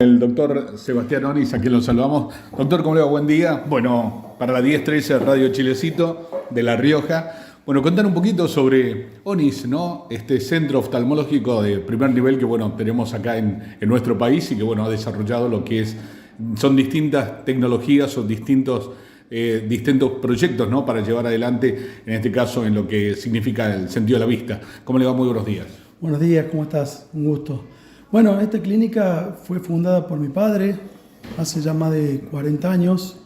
El doctor Sebastián Onís, a quien lo saludamos. Doctor, ¿cómo le va? Buen día. Bueno, para la 1013 Radio Chilecito de La Rioja. Bueno, contar un poquito sobre Onís, ¿no? Este centro oftalmológico de primer nivel que, bueno, tenemos acá en nuestro país y que, bueno, ha desarrollado lo que son distintas tecnologías o distintos proyectos, ¿no? Para llevar adelante, en este caso, en lo que significa el sentido de la vista. ¿Cómo le va? Muy buenos días. Buenos días, ¿cómo estás? Un gusto. Bueno, esta clínica fue fundada por mi padre hace ya más de 40 años.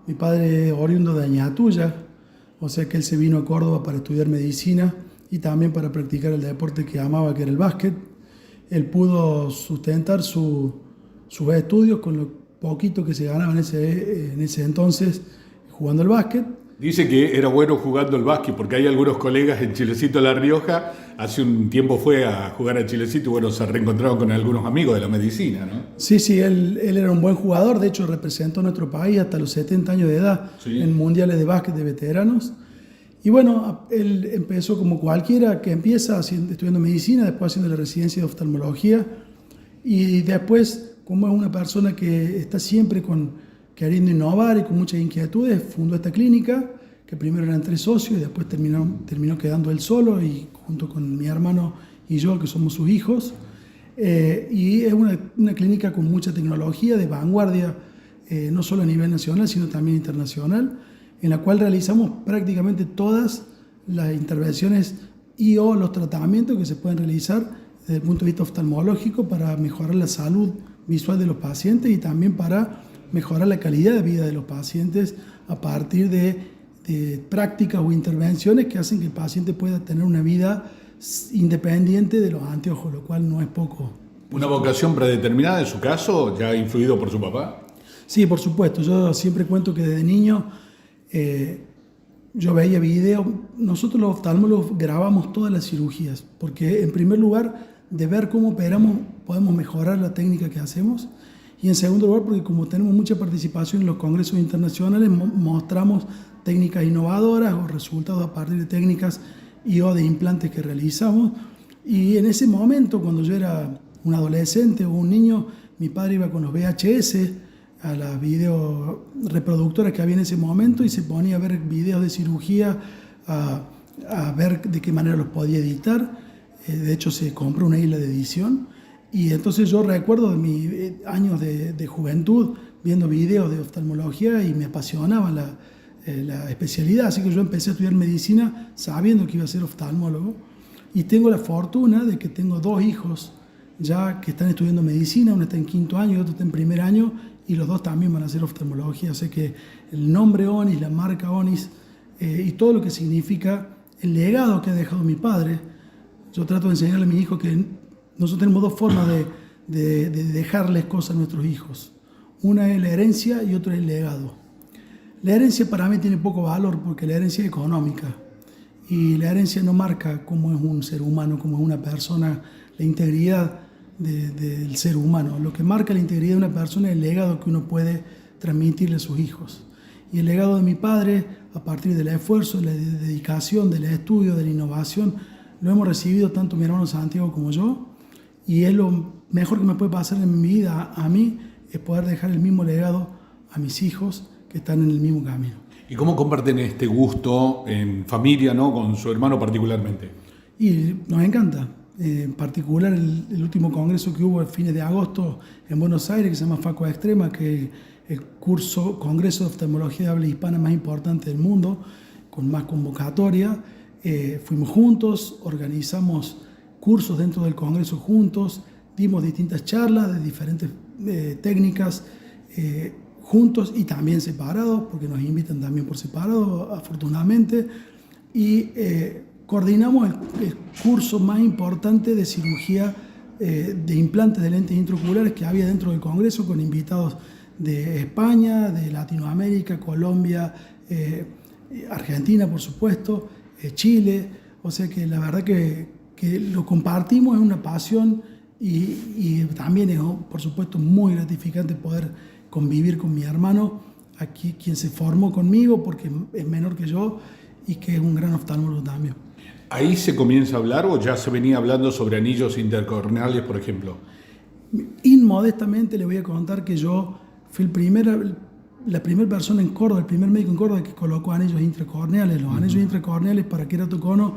Mi padre es oriundo de Añatuya, o sea que él se vino a Córdoba para estudiar medicina y también para practicar el deporte que amaba, que era el básquet. Él pudo sustentar sus estudios con lo poquito que se ganaba en ese entonces jugando al básquet. Dice que era bueno jugando el básquet, porque hay algunos colegas en Chilecito de La Rioja, hace un tiempo fue a jugar a Chilecito y bueno, se reencontraron con algunos amigos de la medicina, ¿no? Sí, él era un buen jugador, de hecho representó a nuestro país hasta los 70 años de edad, sí, en mundiales de básquet de veteranos. Y bueno, él empezó como cualquiera que empieza estudiando medicina, después haciendo la residencia de oftalmología y después, como es una persona que está siempre queriendo innovar y con muchas inquietudes, fundó esta clínica, que primero eran 3 socios y después terminó quedando él solo y junto con mi hermano y yo, que somos sus hijos. Y es una clínica con mucha tecnología de vanguardia, no solo a nivel nacional, sino también internacional, en la cual realizamos prácticamente todas las intervenciones y o los tratamientos que se pueden realizar desde el punto de vista oftalmológico para mejorar la salud visual de los pacientes y también para mejorar la calidad de vida de los pacientes a partir de prácticas o intervenciones que hacen que el paciente pueda tener una vida independiente de los anteojos, lo cual no es poco. ¿Una vocación predeterminada en su caso, ya influido por su papá? Sí, por supuesto. Yo siempre cuento que desde niño yo veía videos. Nosotros los oftalmólogos grabamos todas las cirugías, porque en primer lugar, de ver cómo operamos, podemos mejorar la técnica que hacemos. Y en segundo lugar, porque como tenemos mucha participación en los congresos internacionales, mostramos técnicas innovadoras o resultados a partir de técnicas y o de implantes que realizamos. Y en ese momento, cuando yo era un adolescente o un niño, mi padre iba con los VHS a las videoreproductoras que había en ese momento y se ponía a ver videos de cirugía, a ver de qué manera los podía editar. De hecho, se compró una isla de edición. Y entonces yo recuerdo de mis años de juventud viendo videos de oftalmología y me apasionaba la especialidad. Así que yo empecé a estudiar medicina sabiendo que iba a ser oftalmólogo. Y tengo la fortuna de que tengo 2 hijos ya que están estudiando medicina. Uno está en 5º año y otro está en 1er año. Y los 2 también van a hacer oftalmología. O sea que el nombre Onís, la marca Onís y todo lo que significa el legado que ha dejado mi padre. Yo trato de enseñarle a mis hijos que nosotros tenemos 2 formas de dejarles cosas a nuestros hijos. Una es la herencia y otra es el legado. La herencia para mí tiene poco valor porque la herencia es económica y la herencia no marca cómo es un ser humano, cómo es una persona, la integridad del ser humano. Lo que marca la integridad de una persona es el legado que uno puede transmitirle a sus hijos. Y el legado de mi padre, a partir del esfuerzo, de la dedicación, del estudio, de la innovación, lo hemos recibido tanto mi hermano Santiago como yo. Y es lo mejor que me puede pasar en mi vida a mí, es poder dejar el mismo legado a mis hijos que están en el mismo camino. ¿Y cómo comparten este gusto en familia, ¿no? Con su hermano particularmente? Y nos encanta. En particular el último congreso que hubo a fines de agosto en Buenos Aires, que se llama FACO Extrema, que es el congreso de oftalmología de habla hispana más importante del mundo, con más convocatoria. Fuimos juntos, organizamos cursos dentro del congreso juntos, dimos distintas charlas de diferentes técnicas juntos y también separados, porque nos invitan también por separado, afortunadamente, y coordinamos el curso más importante de cirugía de implantes de lentes intraoculares que había dentro del congreso, con invitados de España, de Latinoamérica, Colombia, Argentina, por supuesto, Chile. O sea que la verdad que lo compartimos, es una pasión y también es, por supuesto, muy gratificante poder convivir con mi hermano, aquí, quien se formó conmigo porque es menor que yo y que es un gran oftalmólogo también. ¿Ahí se comienza a hablar o ya se venía hablando sobre anillos intercorneales, por ejemplo? Inmodestamente le voy a contar que yo fui la primera persona en Córdoba, el primer médico en Córdoba que colocó anillos intracorneales. Los anillos intracorneales para queratocono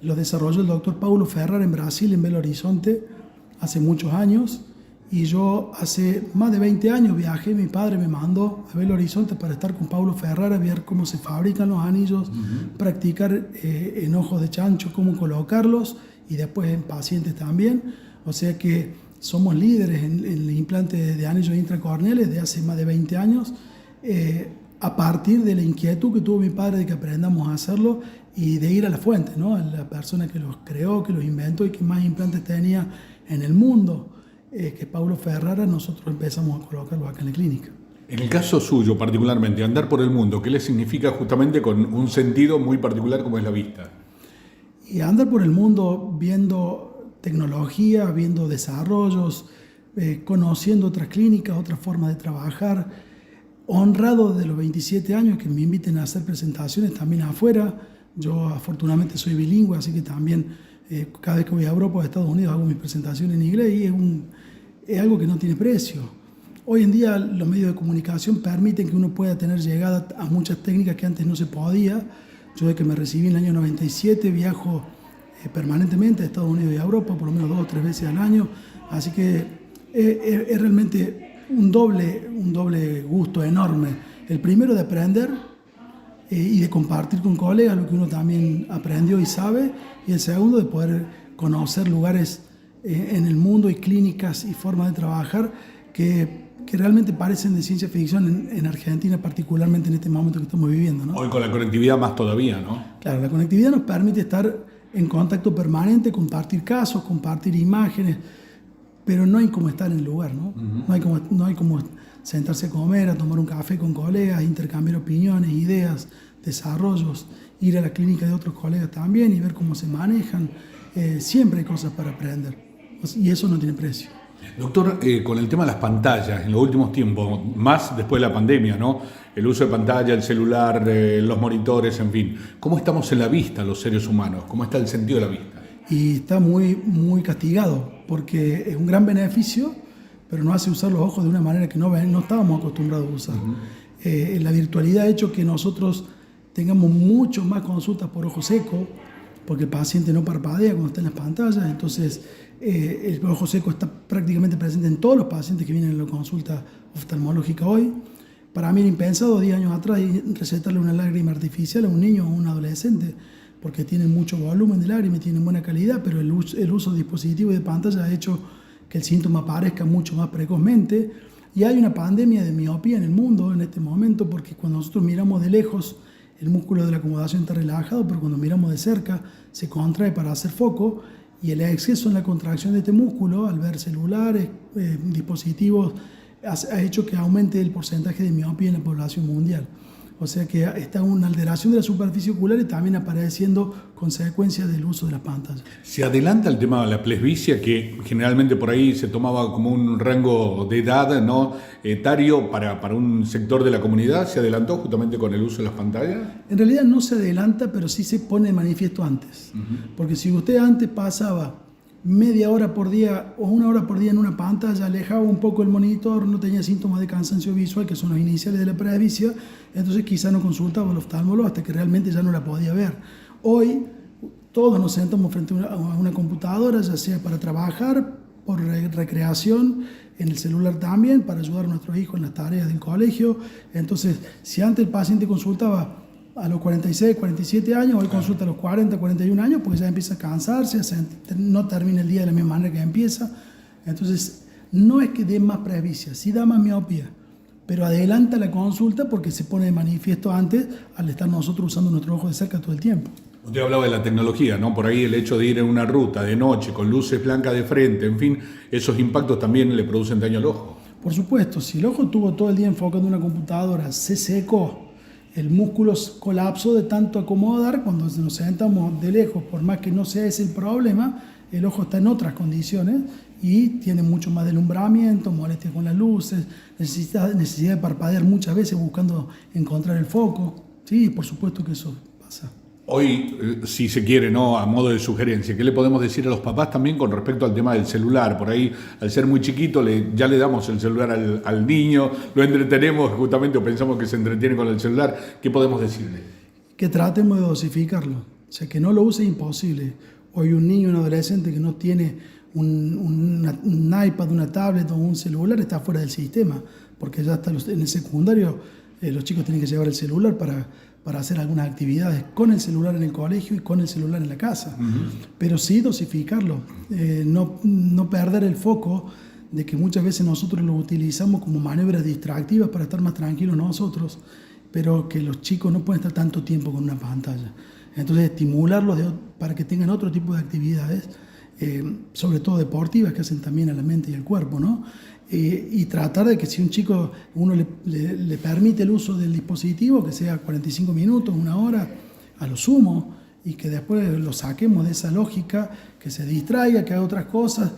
los desarrolló el doctor Paulo Ferrara en Brasil, en Belo Horizonte, hace muchos años. Y yo hace más de 20 años viajé, mi padre me mandó a Belo Horizonte para estar con Paulo Ferrara, ver cómo se fabrican los anillos, practicar en ojos de chancho cómo colocarlos y después en pacientes también. O sea que somos líderes en el implante de anillos intracorneales de hace más de 20 años, a partir de la inquietud que tuvo mi padre de que aprendamos a hacerlo y de ir a la fuente, ¿no? A la persona que los creó, que los inventó y que más implantes tenía en el mundo. Que es Paulo Ferrara, nosotros empezamos a colocarlo acá en la clínica. En el caso suyo particularmente, andar por el mundo, ¿qué le significa justamente con un sentido muy particular como es la vista? Y andar por el mundo viendo tecnología, viendo desarrollos, conociendo otras clínicas, otras formas de trabajar, honrado de los 27 años que me inviten a hacer presentaciones también afuera. Yo afortunadamente soy bilingüe, así que también cada vez que voy a Europa o a Estados Unidos hago mis presentaciones en inglés y es algo que no tiene precio. Hoy en día los medios de comunicación permiten que uno pueda tener llegada a muchas técnicas que antes no se podía. Yo desde que me recibí en el año 97 viajo permanentemente a Estados Unidos y a Europa, por lo menos 2 o 3 veces al año, así que es realmente un doble gusto enorme. El primero de aprender y de compartir con colegas lo que uno también aprendió y sabe, y el segundo de poder conocer lugares en el mundo y clínicas y formas de trabajar que realmente parecen de ciencia ficción en Argentina, particularmente en este momento que estamos viviendo, ¿no? Hoy con la conectividad más todavía, ¿no? Claro, la conectividad nos permite estar en contacto permanente, compartir casos, compartir imágenes, pero no hay como estar en el lugar, ¿no? No hay como sentarse a comer, a tomar un café con colegas, intercambiar opiniones, ideas, desarrollos, ir a la clínica de otros colegas también y ver cómo se manejan. Siempre hay cosas para aprender y eso no tiene precio. Doctor, con el tema de las pantallas, en los últimos tiempos, más después de la pandemia, ¿no? El uso de pantalla, el celular, los monitores, en fin. ¿Cómo estamos en la vista los seres humanos? ¿Cómo está el sentido de la vista? Y está muy, muy castigado porque es un gran beneficio, pero nos hace usar los ojos de una manera que no estábamos acostumbrados a usar. La virtualidad ha hecho que nosotros tengamos mucho más consultas por ojo seco, porque el paciente no parpadea cuando está en las pantallas, entonces el ojo seco está prácticamente presente en todos los pacientes que vienen a la consulta oftalmológica hoy. Para mí era impensado 10 años atrás recetarle una lágrima artificial a un niño o a un adolescente, porque tienen mucho volumen de lágrima y tienen buena calidad, pero el uso de dispositivos y de pantalla ha hecho que el síntoma aparezca mucho más precozmente. Y hay una pandemia de miopía en el mundo en este momento, porque cuando nosotros miramos de lejos, el músculo de la acomodación está relajado, pero cuando miramos de cerca se contrae para hacer foco, y el exceso en la contracción de este músculo, al ver celulares, dispositivos, ha hecho que aumente el porcentaje de miopía en la población mundial. O sea que está una alteración de la superficie ocular y también apareciendo consecuencias del uso de las pantallas. Se adelanta el tema de la presbicia, que generalmente por ahí se tomaba como un rango de edad, ¿no? Etario para un sector de la comunidad. ¿Se adelantó justamente con el uso de las pantallas? En realidad no se adelanta, pero sí se pone de manifiesto antes. Porque si usted antes pasaba media hora por día o 1 hora por día en una pantalla, alejaba un poco el monitor, no tenía síntomas de cansancio visual, que son los iniciales de la presbicia, entonces quizá no consultaba al oftalmólogo hasta que realmente ya no la podía ver. Hoy todos nos sentamos frente a una computadora, ya sea para trabajar, por recreación, en el celular también, para ayudar a nuestros hijos en las tareas del colegio. Entonces, si antes el paciente consultaba a los 46, 47 años, hoy consulta a los 40, 41 años, porque ya empieza a cansarse, no termina el día de la misma manera que empieza. Entonces, no es que dé más presbicia, sí da más miopía, pero adelanta la consulta porque se pone de manifiesto antes al estar nosotros usando nuestro ojo de cerca todo el tiempo. Usted hablaba de la tecnología, ¿no? Por ahí el hecho de ir en una ruta de noche con luces blancas de frente, en fin, esos impactos también le producen daño al ojo. Por supuesto, si el ojo estuvo todo el día enfocado en una computadora, se secó, el músculo colapsó de tanto acomodar, cuando nos sentamos de lejos, por más que no sea ese el problema, el ojo está en otras condiciones y tiene mucho más deslumbramiento, molestia con las luces, necesidad de parpadear muchas veces buscando encontrar el foco. Sí, por supuesto que eso pasa. Hoy, si se quiere, ¿no? A modo de sugerencia, ¿qué le podemos decir a los papás también con respecto al tema del celular? Por ahí, al ser muy chiquito, ya le damos el celular al niño, lo entretenemos justamente o pensamos que se entretiene con el celular. ¿Qué podemos decirle? Que tratemos de dosificarlo. O sea, que no lo use imposible. Hoy un niño, un adolescente que no tiene un iPad, una tablet o un celular está fuera del sistema, porque ya está en el secundario, los chicos tienen que llevar el celular para hacer algunas actividades con el celular en el colegio y con el celular en la casa. Pero sí dosificarlo, no perder el foco de que muchas veces nosotros lo utilizamos como maniobras distractivas para estar más tranquilos nosotros, pero que los chicos no pueden estar tanto tiempo con una pantalla. Entonces estimularlos para que tengan otro tipo de actividades, sobre todo deportivas, que hacen también a la mente y al cuerpo, ¿no? Y tratar de que si un chico, uno le permite el uso del dispositivo, que sea 45 minutos, una hora, a lo sumo, y que después lo saquemos de esa lógica, que se distraiga, que haga otras cosas,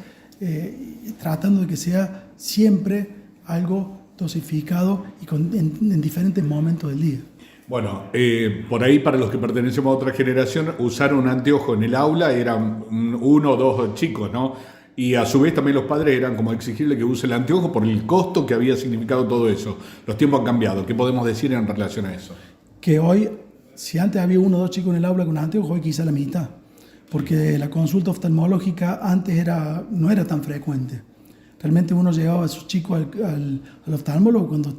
tratando de que sea siempre algo dosificado y en diferentes momentos del día. Bueno, por ahí para los que pertenecemos a otra generación, usar un anteojo en el aula eran uno o dos chicos, ¿no? Y a su vez también los padres eran como exigirle que use el anteojo por el costo que había significado todo eso. Los tiempos han cambiado. ¿Qué podemos decir en relación a eso? Que hoy, si antes había uno o dos chicos en el aula con anteojos, hoy quizá la mitad. Porque la consulta oftalmológica antes no era tan frecuente. Realmente uno llevaba a sus chicos al oftalmólogo cuando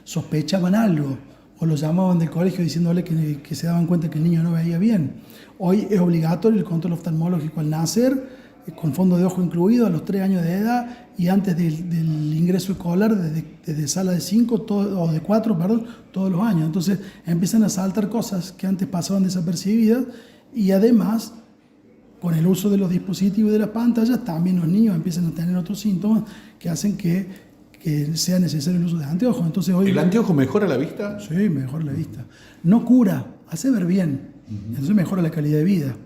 sospechaban algo, o los llamaban del colegio diciéndole que se daban cuenta que el niño no veía bien. Hoy es obligatorio el control oftalmológico al nacer, con fondo de ojo incluido a los 3 años de edad y antes del ingreso escolar, desde sala de 5 o de 4, perdón, todos los años. Entonces empiezan a saltar cosas que antes pasaban desapercibidas y además, con el uso de los dispositivos y de las pantallas, también los niños empiezan a tener otros síntomas que hacen que sea necesario el uso de anteojos. Entonces, hoy, ¿el anteojo mejora la vista? Sí, mejora la vista. No cura, hace ver bien. Entonces mejora la calidad de vida.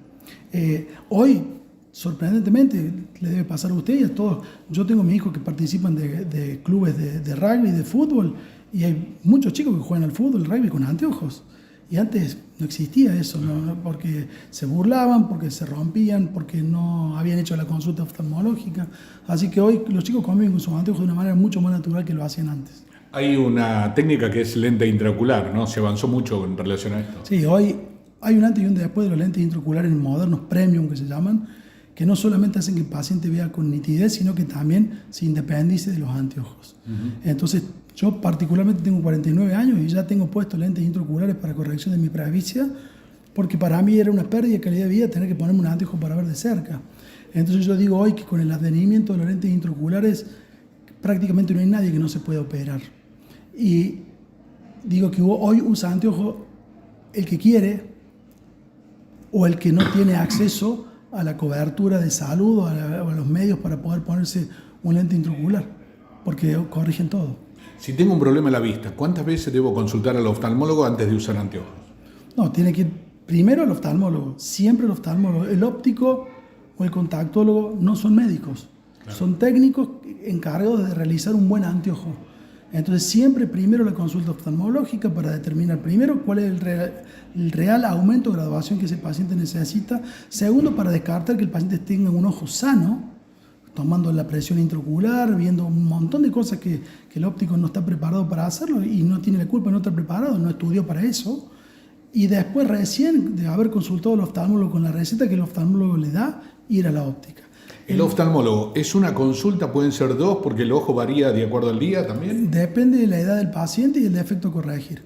Hoy, sorprendentemente, le debe pasar a usted y a todos. Yo tengo mis hijos que participan de clubes de rugby, de fútbol, y hay muchos chicos que juegan al fútbol, al rugby con anteojos. Y antes no existía eso, ¿no? Porque se burlaban, porque se rompían, porque no habían hecho la consulta oftalmológica. Así que hoy los chicos conviven con sus anteojos de una manera mucho más natural que lo hacían antes. Hay una técnica que es lente intraocular, ¿no? Se avanzó mucho en relación a esto. Sí, hoy hay un antes y un después de los lentes intraoculares modernos premium que se llaman, que no solamente hacen que el paciente vea con nitidez, sino que también se independice de los anteojos. Entonces, yo particularmente tengo 49 años y ya tengo puestos lentes intraoculares para corrección de mi presbicia, porque para mí era una pérdida de calidad de vida tener que ponerme un anteojo para ver de cerca. Entonces yo digo hoy que con el advenimiento de los lentes intraoculares prácticamente no hay nadie que no se pueda operar. Y digo que hoy usa anteojo el que quiere o el que no tiene acceso a la cobertura de salud o a los medios para poder ponerse un lente intraocular, porque corrigen todo. Si tengo un problema en la vista, ¿cuántas veces debo consultar al oftalmólogo antes de usar anteojos? No, tiene que ir primero al oftalmólogo, siempre al oftalmólogo. El óptico o el contactólogo no son médicos, claro. Son técnicos encargados de realizar un buen anteojo. Entonces siempre primero la consulta oftalmológica para determinar primero cuál es el real aumento o graduación que ese paciente necesita. Segundo, para descartar que el paciente tenga un ojo sano, tomando la presión intraocular, viendo un montón de cosas que el óptico no está preparado para hacerlo y no tiene la culpa de no estar preparado, no estudió para eso. Y después recién de haber consultado al oftalmólogo con la receta que el oftalmólogo le da, ir a la óptica. ¿El oftalmólogo es una consulta? ¿Pueden ser dos porque el ojo varía de acuerdo al día también? Depende de la edad del paciente y el defecto a corregir.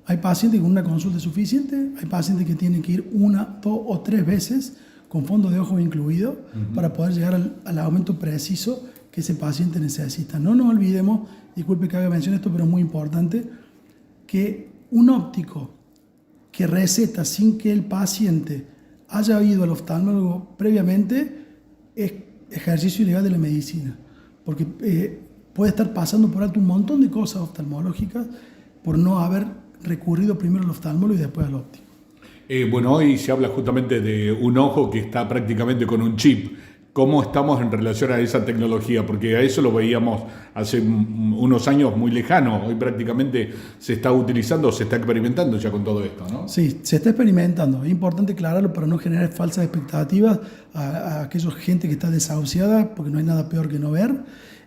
Hay pacientes con una consulta es suficiente, hay pacientes que tienen que ir 1, 2 o 3 veces con fondo de ojo incluido para poder llegar al aumento preciso que ese paciente necesita. No nos olvidemos, disculpe que haga mención esto, pero es muy importante, que un óptico que receta sin que el paciente haya ido al oftalmólogo previamente es ejercicio ilegal de la medicina, porque puede estar pasando por alto un montón de cosas oftalmológicas por no haber recurrido primero al oftalmólogo y después al óptico. Bueno, hoy se habla justamente de un ojo que está prácticamente con un chip. ¿Cómo estamos en relación a esa tecnología? Porque a eso lo veíamos hace unos años muy lejanos. Hoy prácticamente se está utilizando, se está experimentando ya con todo esto, ¿no? Sí, se está experimentando. Es importante aclararlo para no generar falsas expectativas a aquella gente que está desahuciada, porque no hay nada peor que no ver,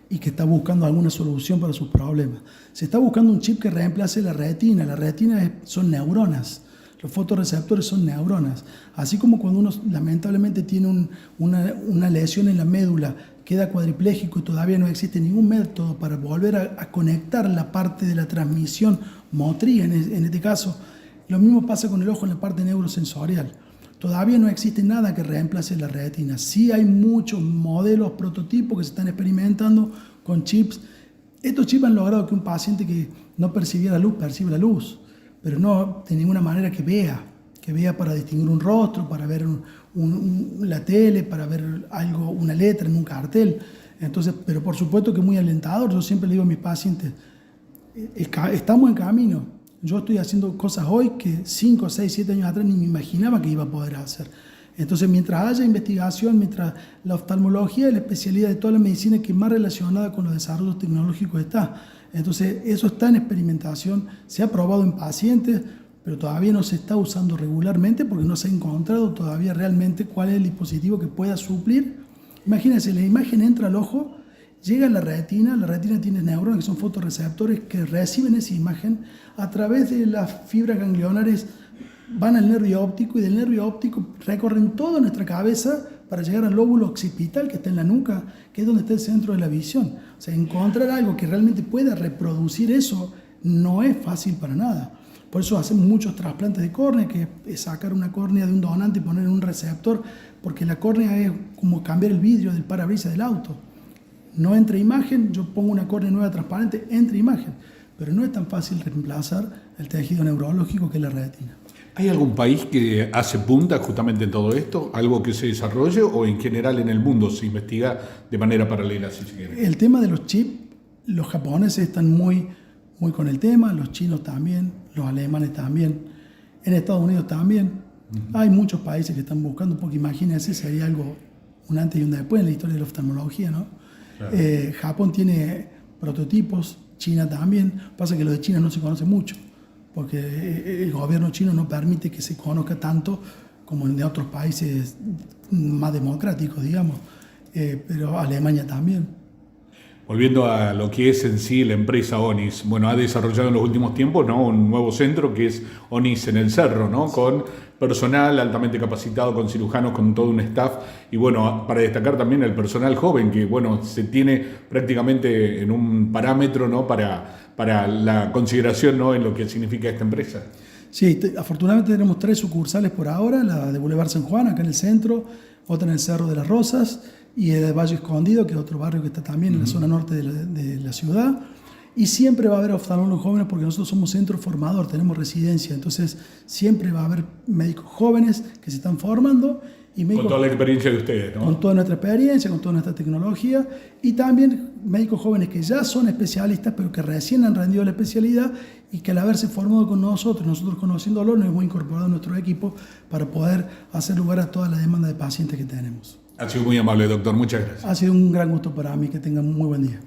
y que está buscando alguna solución para sus problemas. Se está buscando un chip que reemplace la retina. La retina son neuronas. Los fotorreceptores son neuronas. Así como cuando uno lamentablemente tiene una lesión en la médula, queda cuadripléjico y todavía no existe ningún método para volver a conectar la parte de la transmisión motriz, en este caso, lo mismo pasa con el ojo en la parte neurosensorial. Todavía no existe nada que reemplace la retina. Sí hay muchos modelos, prototipos que se están experimentando con chips. Estos chips han logrado que un paciente que no percibía la luz, perciba la luz, pero no de ninguna manera que vea para distinguir un rostro, para ver la tele, para ver algo, una letra en un cartel. Entonces, pero por supuesto que es muy alentador. Yo siempre le digo a mis pacientes, estamos en camino. Yo estoy haciendo cosas hoy que 5, 6, 7 años atrás ni me imaginaba que iba a poder hacer. Entonces, mientras haya investigación, mientras la oftalmología es la especialidad de toda la medicina que más relacionada con los desarrollos tecnológicos está. Entonces, eso está en experimentación, se ha probado en pacientes, pero todavía no se está usando regularmente porque no se ha encontrado todavía realmente cuál es el dispositivo que pueda suplir. Imagínense, la imagen entra al ojo, llega a la retina tiene neuronas que son fotorreceptores que reciben esa imagen a través de las fibras ganglionares, van al nervio óptico y del nervio óptico recorren toda nuestra cabeza para llegar al lóbulo occipital que está en la nuca, que es donde está el centro de la visión. O sea, encontrar algo que realmente pueda reproducir eso no es fácil para nada. Por eso hacemos muchos trasplantes de córnea, que es sacar una córnea de un donante y poner en un receptor, porque la córnea es como cambiar el vidrio del parabrisas del auto. No entra imagen, yo pongo una córnea nueva transparente, entra imagen, pero no es tan fácil reemplazar el tejido neurológico que es la retina. ¿Hay algún país que hace punta justamente en todo esto? ¿Algo que se desarrolle o en general en el mundo se investiga de manera paralela, si se quiere? El tema de los chips, los japoneses están muy con el tema, los chinos también, los alemanes también, en Estados Unidos también. Hay muchos países que están buscando, porque imagínense, sería algo un antes y un después en la historia de la oftalmología, ¿no? Claro. Japón tiene prototipos, China también. Pasa que lo de China no se conoce mucho, porque el gobierno chino no permite que se conozca tanto como en de otros países más democráticos, digamos, pero Alemania también. Volviendo a lo que es en sí la empresa ONIS, bueno, ha desarrollado en los últimos tiempos, ¿no?, un nuevo centro que es ONIS en el Cerro, ¿no?, con personal altamente capacitado, con cirujanos, con todo un staff, y bueno, para destacar también el personal joven, que bueno, se tiene prácticamente en un parámetro, ¿no?, para la consideración, ¿no?, en lo que significa esta empresa. Sí, afortunadamente tenemos 3 sucursales por ahora, la de Boulevard San Juan, acá en el centro, otra en el Cerro de las Rosas, y el de Valle Escondido, que es otro barrio que está también en la zona norte de la ciudad. Y siempre va a haber oftalmólogos jóvenes porque nosotros somos centro formador, tenemos residencia, entonces siempre va a haber médicos jóvenes que se están formando. Y médicos, con toda la experiencia de ustedes, ¿no? Con toda nuestra experiencia, con toda nuestra tecnología, y también médicos jóvenes que ya son especialistas, pero que recién han rendido la especialidad y que al haberse formado con nosotros conociéndolo, nos hemos incorporado a nuestro equipo para poder hacer lugar a toda la demanda de pacientes que tenemos. Ha sido muy amable, doctor. Muchas gracias. Ha sido un gran gusto para mí. Que tengan un muy buen día.